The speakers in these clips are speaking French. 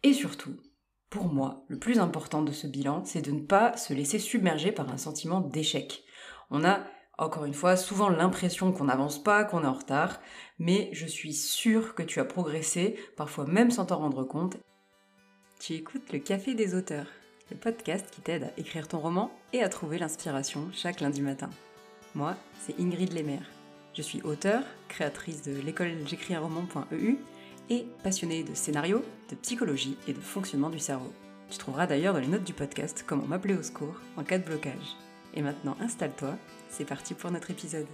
Et surtout, pour moi, le plus important de ce bilan, c'est de ne pas se laisser submerger par un sentiment d'échec. On a, encore une fois, souvent l'impression qu'on n'avance pas, qu'on est en retard, mais je suis sûre que tu as progressé, parfois même sans t'en rendre compte. Tu écoutes le Café des auteurs, le podcast qui t'aide à écrire ton roman et à trouver l'inspiration chaque lundi matin. Moi, c'est Ingrid Lemaire. Je suis auteure, créatrice de l'école j'écris un roman.eu et passionnée de scénario, de psychologie et de fonctionnement du cerveau. Tu trouveras d'ailleurs dans les notes du podcast comment m'appeler au secours en cas de blocage. Et maintenant, installe-toi, c'est parti pour notre épisode.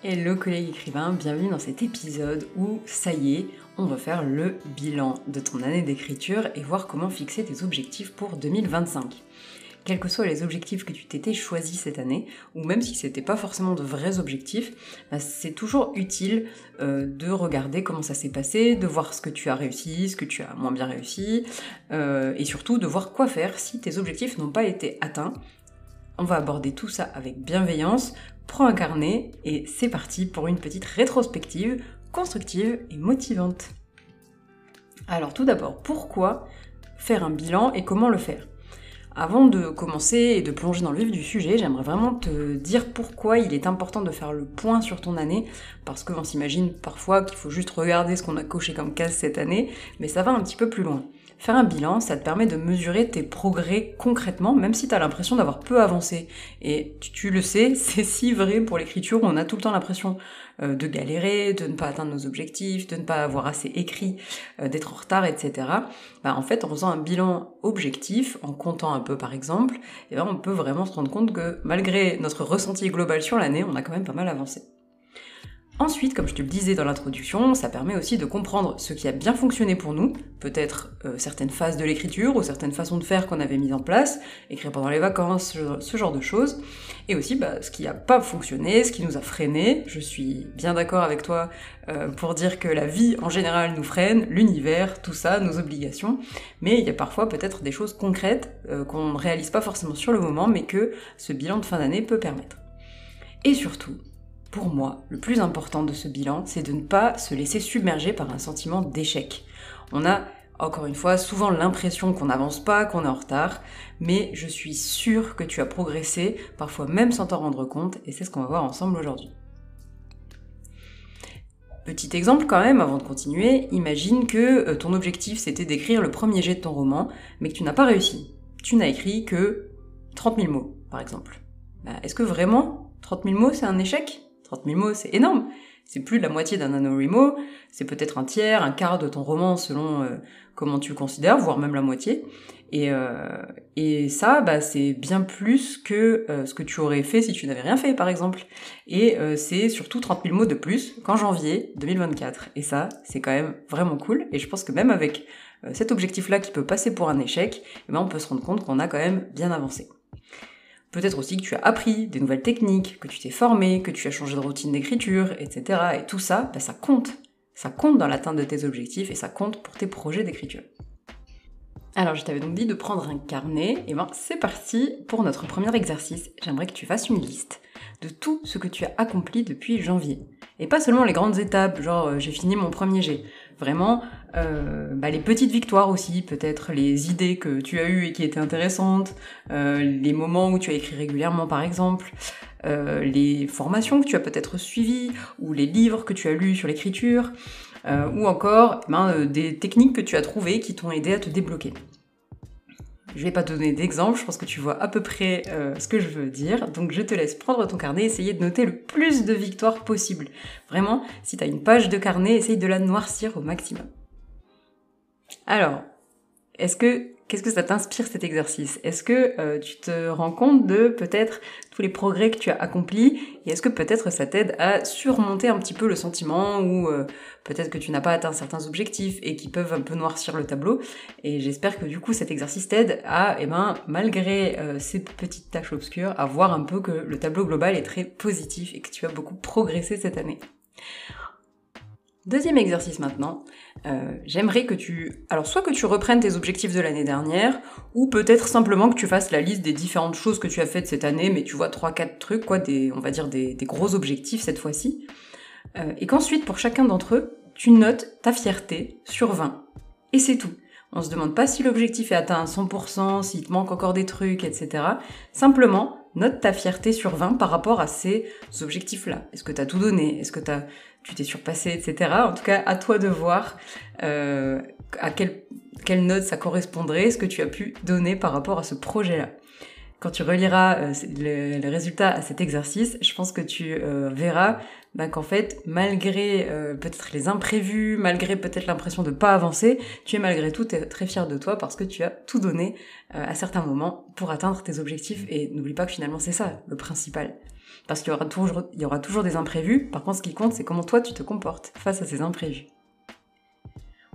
Hello collègue écrivain, bienvenue dans cet épisode où, ça y est, on va faire le bilan de ton année d'écriture et voir comment fixer tes objectifs pour 2025. Quels que soient les objectifs que tu t'étais choisi cette année, ou même si c'était pas forcément de vrais objectifs, c'est toujours utile de regarder comment ça s'est passé, de voir ce que tu as réussi, ce que tu as moins bien réussi, et surtout de voir quoi faire si tes objectifs n'ont pas été atteints. On va aborder tout ça avec bienveillance, prends un carnet et c'est parti pour une petite rétrospective constructive et motivante. Alors tout d'abord, pourquoi faire un bilan et comment le faire ? Avant de commencer et de plonger dans le vif du sujet, j'aimerais vraiment te dire pourquoi il est important de faire le point sur ton année, parce qu'on s'imagine parfois qu'il faut juste regarder ce qu'on a coché comme case cette année, mais ça va un petit peu plus loin. Faire un bilan, ça te permet de mesurer tes progrès concrètement, même si tu as l'impression d'avoir peu avancé. Et tu le sais, c'est si vrai pour l'écriture, on a tout le temps l'impression de galérer, de ne pas atteindre nos objectifs, de ne pas avoir assez écrit, d'être en retard, etc. En fait, en faisant un bilan objectif, en comptant un peu par exemple, on peut vraiment se rendre compte que malgré notre ressenti global sur l'année, on a quand même pas mal avancé. Ensuite, comme je te le disais dans l'introduction, ça permet aussi de comprendre ce qui a bien fonctionné pour nous, peut-être certaines phases de l'écriture ou certaines façons de faire qu'on avait mises en place, écrire pendant les vacances, ce genre de choses, et aussi ce qui n'a pas fonctionné, ce qui nous a freinés. Je suis bien d'accord avec toi pour dire que la vie en général nous freine, l'univers, tout ça, nos obligations, mais il y a parfois peut-être des choses concrètes qu'on ne réalise pas forcément sur le moment, mais que ce bilan de fin d'année peut permettre. Et surtout, pour moi, le plus important de ce bilan, c'est de ne pas se laisser submerger par un sentiment d'échec. On a, encore une fois, souvent l'impression qu'on n'avance pas, qu'on est en retard, mais je suis sûre que tu as progressé, parfois même sans t'en rendre compte, et c'est ce qu'on va voir ensemble aujourd'hui. Petit exemple quand même, avant de continuer, imagine que ton objectif c'était d'écrire le premier jet de ton roman, mais que tu n'as pas réussi. Tu n'as écrit que 30 000 mots, par exemple. Est-ce que vraiment 30 000 mots c'est un échec ? 30 000 mots, c'est énorme. C'est plus de la moitié d'un NaNoWriMo, c'est peut-être un tiers, un quart de ton roman selon comment tu le considères, voire même la moitié. Et ça, c'est bien plus que ce que tu aurais fait si tu n'avais rien fait, par exemple. Et c'est surtout 30 000 mots de plus qu'en janvier 2024. Et ça, c'est quand même vraiment cool. Et je pense que même avec cet objectif-là qui peut passer pour un échec, on peut se rendre compte qu'on a quand même bien avancé. Peut-être aussi que tu as appris des nouvelles techniques, que tu t'es formé, que tu as changé de routine d'écriture, etc. Et tout ça, ça compte. Ça compte dans l'atteinte de tes objectifs et ça compte pour tes projets d'écriture. Alors, je t'avais donc dit de prendre un carnet. Et c'est parti pour notre premier exercice. J'aimerais que tu fasses une liste de tout ce que tu as accompli depuis janvier. Et pas seulement les grandes étapes, genre j'ai fini mon premier jet. Vraiment, les petites victoires aussi, peut-être les idées que tu as eues et qui étaient intéressantes, les moments où tu as écrit régulièrement par exemple, les formations que tu as peut-être suivies, ou les livres que tu as lus sur l'écriture, ou encore des techniques que tu as trouvées qui t'ont aidé à te débloquer. Je vais pas te donner d'exemple, je pense que tu vois à peu près ce que je veux dire, donc je te laisse prendre ton carnet et essayer de noter le plus de victoires possible. Vraiment, si tu as une page de carnet, essaye de la noircir au maximum. Alors, qu'est-ce que ça t'inspire cet exercice ? Est-ce que tu te rends compte de peut-être tous les progrès que tu as accomplis et est-ce que peut-être ça t'aide à surmonter un petit peu le sentiment ou peut-être que tu n'as pas atteint certains objectifs et qui peuvent un peu noircir le tableau. Et j'espère que du coup cet exercice t'aide à, malgré ces petites taches obscures, à voir un peu que le tableau global est très positif et que tu as beaucoup progressé cette année. Deuxième exercice maintenant, j'aimerais que soit que tu reprennes tes objectifs de l'année dernière, ou peut-être simplement que tu fasses la liste des différentes choses que tu as faites cette année, mais tu vois 3-4 trucs, on va dire des gros objectifs cette fois-ci, et qu'ensuite pour chacun d'entre eux, tu notes ta fierté sur 20. Et c'est tout. On se demande pas si l'objectif est atteint à 100%, s'il te manque encore des trucs, etc. Simplement, note ta fierté sur 20 par rapport à ces objectifs-là. Est-ce que tu as tout donné? Est-ce que tu t'es surpassé, etc. En tout cas, à toi de voir à quelle note ça correspondrait, ce que tu as pu donner par rapport à ce projet-là. Quand tu reliras le résultat à cet exercice, je pense que tu verras qu'en fait, malgré peut-être les imprévus, malgré peut-être l'impression de pas avancer, tu es malgré tout très fier de toi parce que tu as tout donné à certains moments pour atteindre tes objectifs. Et n'oublie pas que finalement, c'est ça le principal. Parce qu'il y aura toujours des imprévus. Par contre, ce qui compte, c'est comment toi, tu te comportes face à ces imprévus.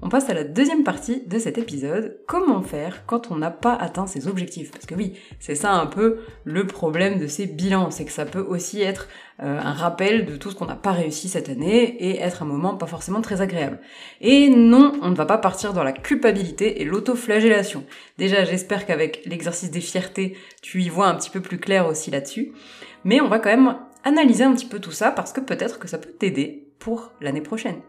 On passe à la deuxième partie de cet épisode, comment faire quand on n'a pas atteint ses objectifs. Parce que oui, c'est ça un peu le problème de ces bilans, c'est que ça peut aussi être un rappel de tout ce qu'on n'a pas réussi cette année et être un moment pas forcément très agréable. Et non, on ne va pas partir dans la culpabilité et l'autoflagellation. Déjà, j'espère qu'avec l'exercice des fiertés, tu y vois un petit peu plus clair aussi là-dessus. Mais on va quand même analyser un petit peu tout ça parce que peut-être que ça peut t'aider pour l'année prochaine.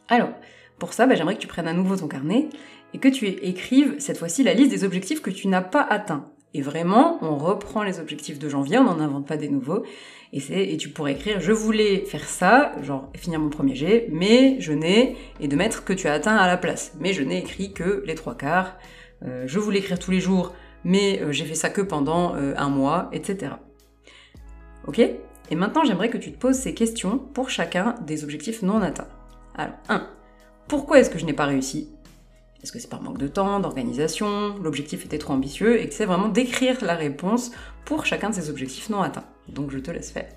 Alors, pour ça, j'aimerais que tu prennes à nouveau ton carnet et que tu écrives cette fois-ci la liste des objectifs que tu n'as pas atteints. Et vraiment, on reprend les objectifs de janvier, on n'en invente pas des nouveaux. Et tu pourrais écrire « Je voulais faire ça, genre finir mon premier jet, mais je n'ai... » et de mettre que tu as atteint à la place. Mais je n'ai écrit que les 3/4. Je voulais écrire tous les jours, mais j'ai fait ça que pendant un mois, etc. Ok ? Et maintenant, j'aimerais que tu te poses ces questions pour chacun des objectifs non atteints. Alors, 1. Pourquoi est-ce que je n'ai pas réussi ? Est-ce que c'est par manque de temps, d'organisation, l'objectif était trop ambitieux, et que c'est vraiment d'écrire la réponse pour chacun de ces objectifs non atteints. Donc je te laisse faire.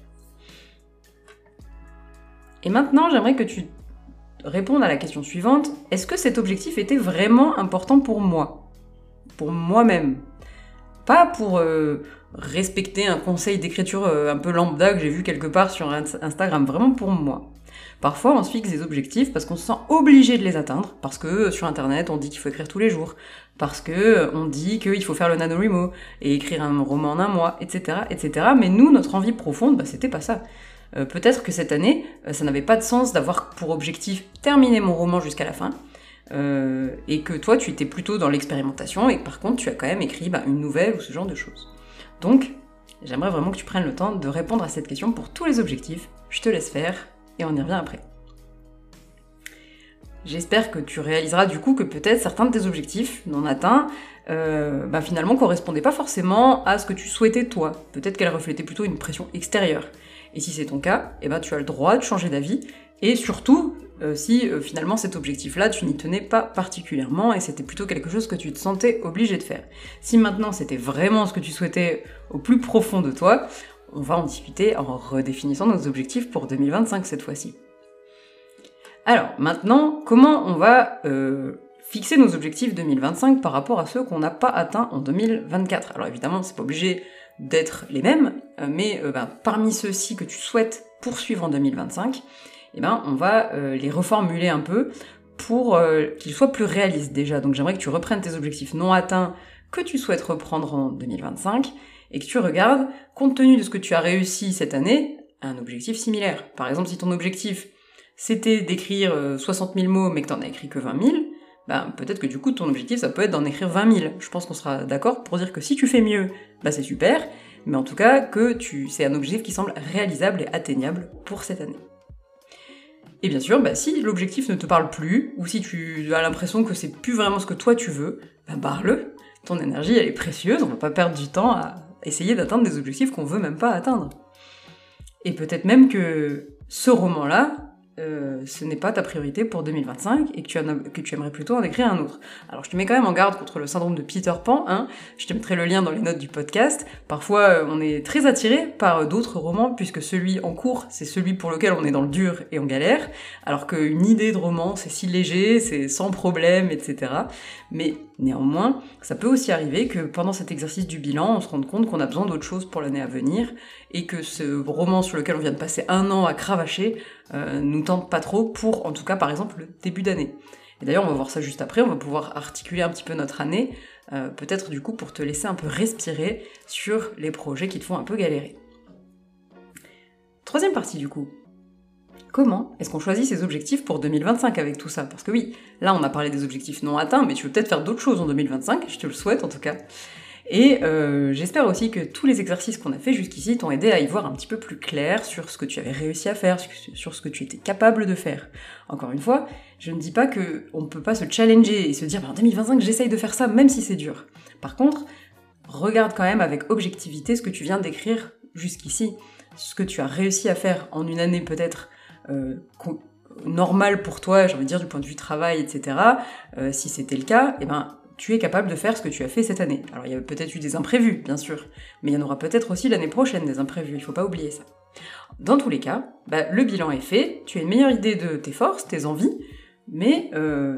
Et maintenant, j'aimerais que tu répondes à la question suivante. Est-ce que cet objectif était vraiment important pour moi ? Pour moi-même ? Pas pour respecter un conseil d'écriture un peu lambda que j'ai vu quelque part sur Instagram, vraiment pour moi. Parfois, on se fixe des objectifs parce qu'on se sent obligé de les atteindre, parce que sur Internet, on dit qu'il faut écrire tous les jours, parce que on dit qu'il faut faire le NaNoWriMo et écrire un roman en un mois, etc., etc. Mais nous, notre envie profonde, c'était pas ça. Peut-être que cette année, ça n'avait pas de sens d'avoir pour objectif terminer mon roman jusqu'à la fin, et que toi, tu étais plutôt dans l'expérimentation, et que par contre, tu as quand même écrit une nouvelle ou ce genre de choses. Donc, j'aimerais vraiment que tu prennes le temps de répondre à cette question pour tous les objectifs. Je te laisse faire. Et on y revient après. J'espère que tu réaliseras du coup que peut-être certains de tes objectifs non atteints finalement correspondaient pas forcément à ce que tu souhaitais toi. Peut-être qu'elles reflétaient plutôt une pression extérieure. Et si c'est ton cas, tu as le droit de changer d'avis. Et surtout, si finalement cet objectif-là, tu n'y tenais pas particulièrement et c'était plutôt quelque chose que tu te sentais obligé de faire. Si maintenant c'était vraiment ce que tu souhaitais au plus profond de toi, on va en discuter en redéfinissant nos objectifs pour 2025 cette fois-ci. Alors, maintenant, comment on va fixer nos objectifs 2025 par rapport à ceux qu'on n'a pas atteints en 2024 ? Alors évidemment, c'est pas obligé d'être les mêmes, mais parmi ceux-ci que tu souhaites poursuivre en 2025, on va les reformuler un peu pour qu'ils soient plus réalistes déjà. Donc j'aimerais que tu reprennes tes objectifs non atteints que tu souhaites reprendre en 2025, et que tu regardes, compte tenu de ce que tu as réussi cette année, un objectif similaire. Par exemple, si ton objectif, c'était d'écrire 60 000 mots, mais que t'en as écrit que 20 000, peut-être que du coup, ton objectif, ça peut être d'en écrire 20 000. Je pense qu'on sera d'accord pour dire que si tu fais mieux, c'est super, mais en tout cas, que c'est un objectif qui semble réalisable et atteignable pour cette année. Et bien sûr, si l'objectif ne te parle plus, ou si tu as l'impression que c'est plus vraiment ce que toi tu veux, barre-le. Ton énergie, elle est précieuse, on va pas perdre du temps à essayer d'atteindre des objectifs qu'on veut même pas atteindre. Et peut-être même que ce roman-là, ce n'est pas ta priorité pour 2025 et que tu aimerais plutôt en écrire un autre. Alors je te mets quand même en garde contre le syndrome de Peter Pan, je te mettrai le lien dans les notes du podcast. Parfois on est très attiré par d'autres romans puisque celui en cours c'est celui pour lequel on est dans le dur et on galère, alors qu'une idée de roman c'est si léger, c'est sans problème, etc. Mais néanmoins, ça peut aussi arriver que pendant cet exercice du bilan, on se rende compte qu'on a besoin d'autre chose pour l'année à venir et que ce roman sur lequel on vient de passer un an à cravacher nous tente pas trop pour, en tout cas, par exemple, le début d'année. Et d'ailleurs, on va voir ça juste après, on va pouvoir articuler un petit peu notre année, peut-être du coup pour te laisser un peu respirer sur les projets qui te font un peu galérer. Troisième partie du coup. comment est-ce qu'on choisit ses objectifs pour 2025 avec tout ça? Parce que oui, là on a parlé des objectifs non atteints, mais tu veux peut-être faire d'autres choses en 2025, je te le souhaite en tout cas. Et j'espère aussi que tous les exercices qu'on a fait jusqu'ici t'ont aidé à y voir un petit peu plus clair sur ce que tu avais réussi à faire, sur ce que tu étais capable de faire. Encore une fois, je ne dis pas qu'on ne peut pas se challenger et se dire en 2025 j'essaye de faire ça même si c'est dur. Par contre, regarde quand même avec objectivité ce que tu viens d'écrire jusqu'ici, ce que tu as réussi à faire en une année peut-être normale pour toi, j'ai envie de dire du point de vue travail, etc. Si c'était le cas, eh ben tu es capable de faire ce que tu as fait cette année. Alors il y a peut-être eu des imprévus, bien sûr, mais il y en aura peut-être aussi l'année prochaine des imprévus, il faut pas oublier ça. Dans tous les cas, le bilan est fait, tu as une meilleure idée de tes forces, tes envies, mais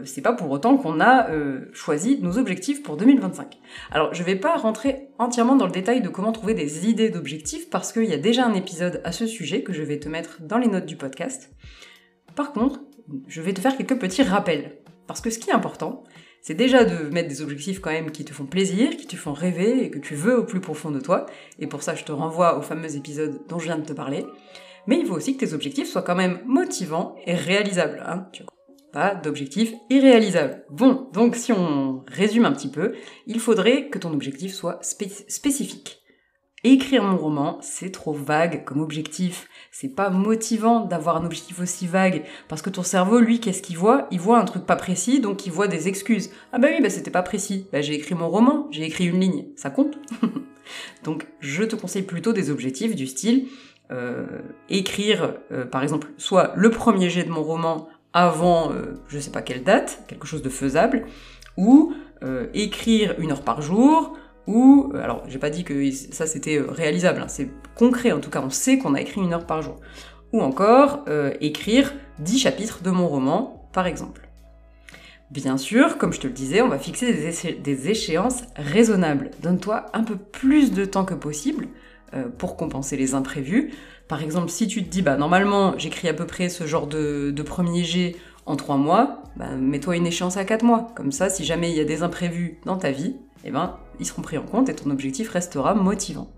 c'est pas pour autant qu'on a choisi nos objectifs pour 2025. Alors je vais pas rentrer entièrement dans le détail de comment trouver des idées d'objectifs, parce qu'il y a déjà un épisode à ce sujet que je vais te mettre dans les notes du podcast. Par contre, je vais te faire quelques petits rappels, parce que ce qui est important, c'est déjà de mettre des objectifs quand même qui te font plaisir, qui te font rêver et que tu veux au plus profond de toi. Et pour ça, je te renvoie au fameux épisode dont je viens de te parler. Mais il faut aussi que tes objectifs soient quand même motivants et réalisables. Tu vois, pas d'objectifs irréalisables. Bon, donc si on résume un petit peu, il faudrait que ton objectif soit spécifique. Écrire mon roman, c'est trop vague comme objectif. C'est pas motivant d'avoir un objectif aussi vague, parce que ton cerveau, lui, qu'est-ce qu'il voit? Il voit un truc pas précis, donc il voit des excuses. Ah bah oui, c'était pas précis. J'ai écrit mon roman, j'ai écrit une ligne. Ça compte? Donc je te conseille plutôt des objectifs du style écrire, par exemple, soit le premier jet de mon roman avant je sais pas quelle date, quelque chose de faisable, ou écrire 1 heure par jour, ou, alors j'ai pas dit que ça c'était réalisable, c'est concret en tout cas, on sait qu'on a écrit 1 heure par jour. Ou encore, écrire 10 chapitres de mon roman, par exemple. Bien sûr, comme je te le disais, on va fixer des échéances raisonnables. Donne-toi un peu plus de temps que possible pour compenser les imprévus. Par exemple, si tu te dis, normalement j'écris à peu près ce genre de premier jet en 3 mois, mets-toi une échéance à 4 mois. Comme ça, si jamais il y a des imprévus dans ta vie, ils seront pris en compte et ton objectif restera motivant.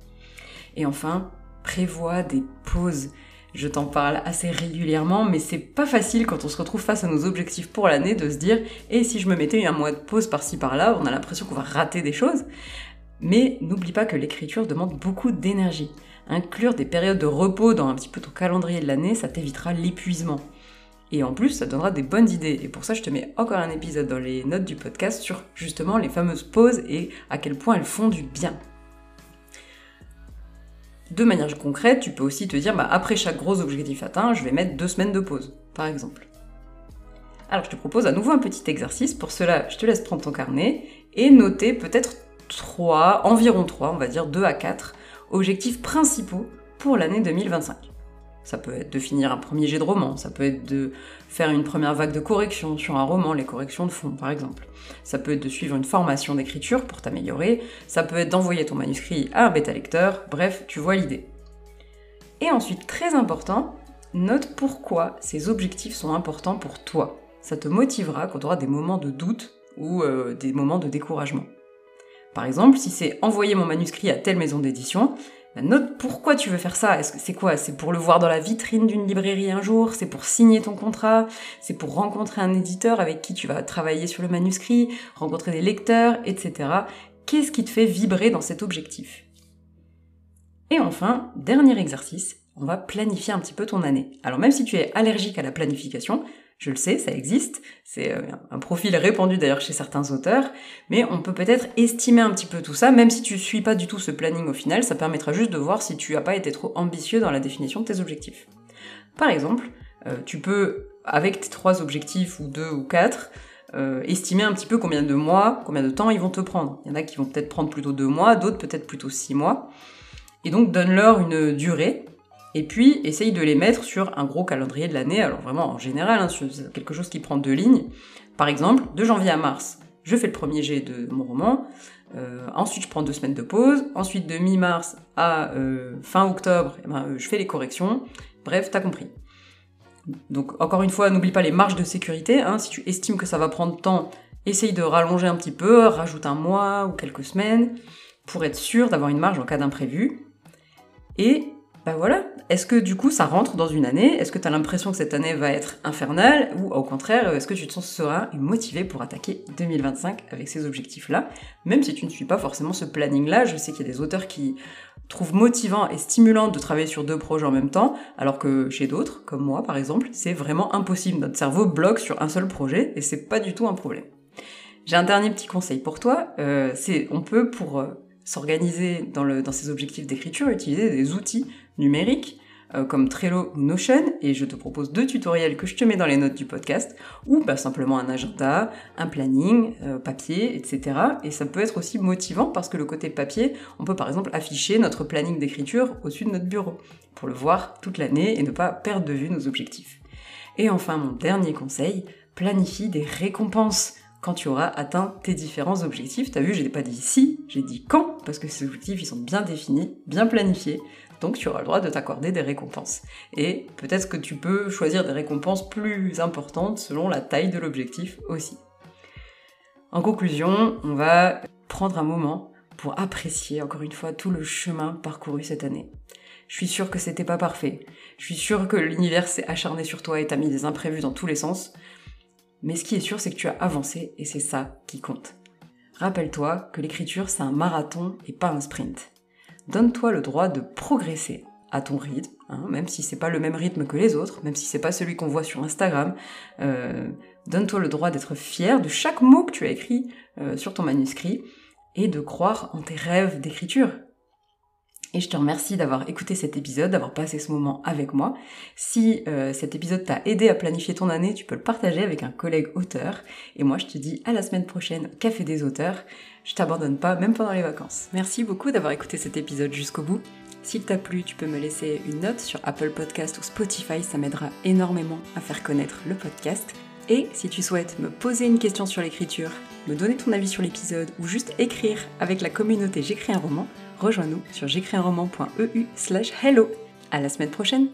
Et enfin, prévois des pauses. Je t'en parle assez régulièrement, mais c'est pas facile quand on se retrouve face à nos objectifs pour l'année de se dire « Et si je me mettais 1 mois de pause par-ci par-là ?» On a l'impression qu'on va rater des choses. Mais n'oublie pas que l'écriture demande beaucoup d'énergie. Inclure des périodes de repos dans un petit peu ton calendrier de l'année, ça t'évitera l'épuisement. Et en plus, ça donnera des bonnes idées. Et pour ça, je te mets encore un épisode dans les notes du podcast sur justement les fameuses pauses et à quel point elles font du bien. De manière concrète, tu peux aussi te dire, après chaque gros objectif atteint, je vais mettre 2 semaines de pause, par exemple. Alors, je te propose à nouveau un petit exercice. Pour cela, je te laisse prendre ton carnet et noter peut-être environ 3, on va dire 2 à 4 objectifs principaux pour l'année 2025. Ça peut être de finir un premier jet de roman, ça peut être de faire une première vague de correction sur un roman, les corrections de fond par exemple. Ça peut être de suivre une formation d'écriture pour t'améliorer, ça peut être d'envoyer ton manuscrit à un bêta-lecteur, bref, tu vois l'idée. Et ensuite, très important, note pourquoi ces objectifs sont importants pour toi. Ça te motivera quand tu auras des moments de doute ou des moments de découragement. Par exemple, si c'est envoyer mon manuscrit à telle maison d'édition, note pourquoi tu veux faire ça. C'est quoi? C'est pour le voir dans la vitrine d'une librairie un jour? C'est pour signer ton contrat? C'est pour rencontrer un éditeur avec qui tu vas travailler sur le manuscrit? Rencontrer des lecteurs, etc. Qu'est-ce qui te fait vibrer dans cet objectif? Et enfin, dernier exercice, on va planifier un petit peu ton année. Alors même si tu es allergique à la planification, je le sais, ça existe, c'est un profil répandu d'ailleurs chez certains auteurs, mais on peut peut-être estimer un petit peu tout ça, même si tu suis pas du tout ce planning au final, ça permettra juste de voir si tu n'as pas été trop ambitieux dans la définition de tes objectifs. Par exemple, tu peux, avec tes 3 objectifs, ou 2 ou 4, estimer un petit peu combien de mois, combien de temps ils vont te prendre. Il y en a qui vont peut-être prendre plutôt 2 mois, d'autres peut-être plutôt 6 mois, et donc donne-leur une durée, et puis, essaye de les mettre sur un gros calendrier de l'année, alors vraiment en général, c'est quelque chose qui prend 2 lignes. Par exemple, de janvier à mars, je fais le premier jet de mon roman, ensuite je prends 2 semaines de pause, ensuite de mi-mars à fin octobre, je fais les corrections, bref, t'as compris. Donc encore une fois, n'oublie pas les marges de sécurité, si tu estimes que ça va prendre temps, essaye de rallonger un petit peu, rajoute 1 mois ou quelques semaines, pour être sûr d'avoir une marge en cas d'imprévu, et bah voilà, est-ce que du coup ça rentre dans une année? Est-ce que tu as l'impression que cette année va être infernale? Ou au contraire, est-ce que tu te sens serein et motivé pour attaquer 2025 avec ces objectifs-là? Même si tu ne suis pas forcément ce planning-là, je sais qu'il y a des auteurs qui trouvent motivant et stimulant de travailler sur 2 projets en même temps, alors que chez d'autres, comme moi par exemple, c'est vraiment impossible. Notre cerveau bloque sur un seul projet et c'est pas du tout un problème. J'ai un dernier petit conseil pour toi, on peut pour s'organiser dans ces objectifs d'écriture, utiliser des outils numériques comme Trello ou Notion, et je te propose 2 tutoriels que je te mets dans les notes du podcast, ou simplement un agenda, un planning, papier, etc. Et ça peut être aussi motivant parce que le côté papier, on peut par exemple afficher notre planning d'écriture au-dessus de notre bureau, pour le voir toute l'année et ne pas perdre de vue nos objectifs. Et enfin, mon dernier conseil, planifie des récompenses quand tu auras atteint tes différents objectifs. T'as vu, je n'ai pas dit si, j'ai dit quand, parce que ces objectifs, ils sont bien définis, bien planifiés, donc tu auras le droit de t'accorder des récompenses. Et peut-être que tu peux choisir des récompenses plus importantes selon la taille de l'objectif aussi. En conclusion, on va prendre un moment pour apprécier encore une fois tout le chemin parcouru cette année. Je suis sûre que c'était pas parfait, je suis sûre que l'univers s'est acharné sur toi et t'a mis des imprévus dans tous les sens, mais ce qui est sûr, c'est que tu as avancé et c'est ça qui compte. Rappelle-toi que l'écriture, c'est un marathon et pas un sprint. Donne-toi le droit de progresser à ton rythme, même si c'est pas le même rythme que les autres, même si c'est pas celui qu'on voit sur Instagram. Donne-toi le droit d'être fier de chaque mot que tu as écrit sur ton manuscrit et de croire en tes rêves d'écriture. Et je te remercie d'avoir écouté cet épisode, d'avoir passé ce moment avec moi. Si cet épisode t'a aidé à planifier ton année, tu peux le partager avec un collègue auteur. Et moi, je te dis à la semaine prochaine au Café des auteurs. Je t'abandonne pas, même pendant les vacances. Merci beaucoup d'avoir écouté cet épisode jusqu'au bout. S'il t'a plu, tu peux me laisser une note sur Apple Podcast ou Spotify, ça m'aidera énormément à faire connaître le podcast. Et si tu souhaites me poser une question sur l'écriture, me donner ton avis sur l'épisode ou juste écrire avec la communauté J'écris un roman, rejoins-nous sur j'écrisunroman.eu/hello. À la semaine prochaine!